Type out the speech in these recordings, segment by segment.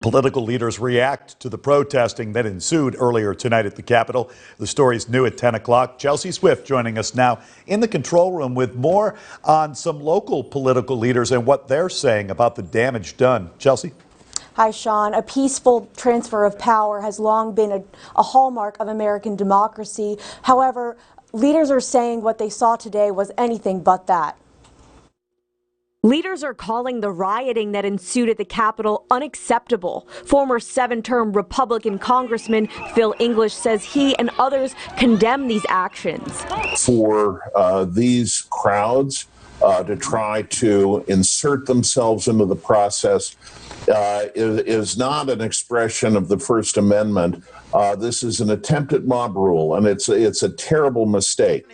Political leaders react to the protesting that ensued earlier tonight at the Capitol. The story's new at 10 o'clock. Chelsea Swift joining us now in the control room with more on some local political leaders and what they're saying about the damage done. Chelsea? Hi, Sean. A peaceful transfer of power has long been a hallmark of American democracy. However, leaders are saying what they saw today was anything but that. Leaders are calling the rioting that ensued at the Capitol unacceptable. Former 7-term Republican Congressman Phil English says he and others condemn these actions. For these crowds to try to insert themselves into the process is not an expression of the First Amendment. This is an attempt at mob rule, and it's a terrible mistake.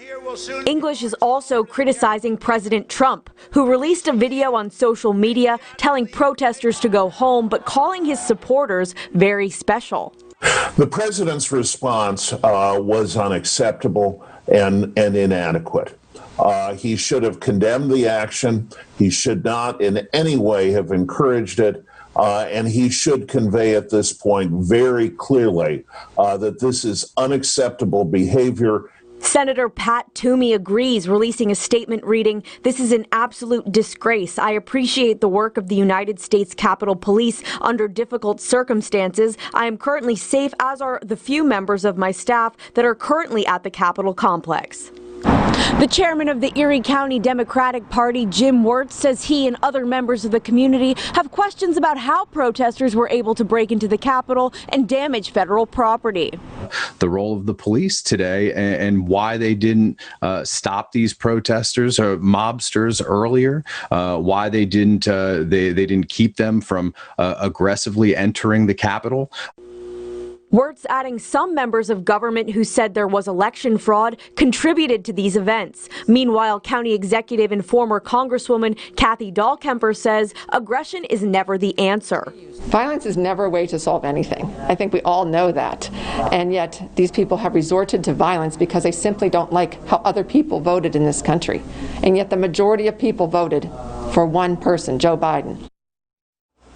English is also criticizing President Trump, who released a video on social media telling protesters to go home, but calling his supporters very special. The president's response was unacceptable and inadequate. He should have condemned the action. He should not in any way have encouraged it. And he should convey at this point very clearly that this is unacceptable behavior. Senator Pat Toomey agrees, releasing a statement reading, "This is an absolute disgrace. I appreciate the work of the United States Capitol Police under difficult circumstances. I am currently safe, as are the few members of my staff that are currently at the Capitol complex." The chairman of the Erie County Democratic Party, Jim Wirtz, says he and other members of the community have questions about how protesters were able to break into the Capitol and damage federal property. The role of the police today and why they didn't stop these protesters or mobsters earlier, why they didn't keep them from aggressively entering the Capitol. Wirtz adding some members of government who said there was election fraud contributed to these events. Meanwhile, county executive and former Congresswoman Kathy Dahlkemper says aggression is never the answer. Violence is never a way to solve anything. I think we all know that. And yet these people have resorted to violence because they simply don't like how other people voted in this country. And yet the majority of people voted for one person, Joe Biden.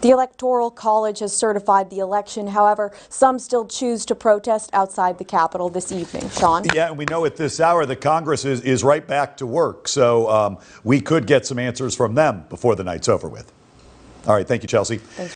The Electoral College has certified the election. However, some still choose to protest outside the Capitol this evening. Sean? Yeah, and we know at this hour the Congress is right back to work. So we could get some answers from them before the night's over with. All right. Thank you, Chelsea. Thanks.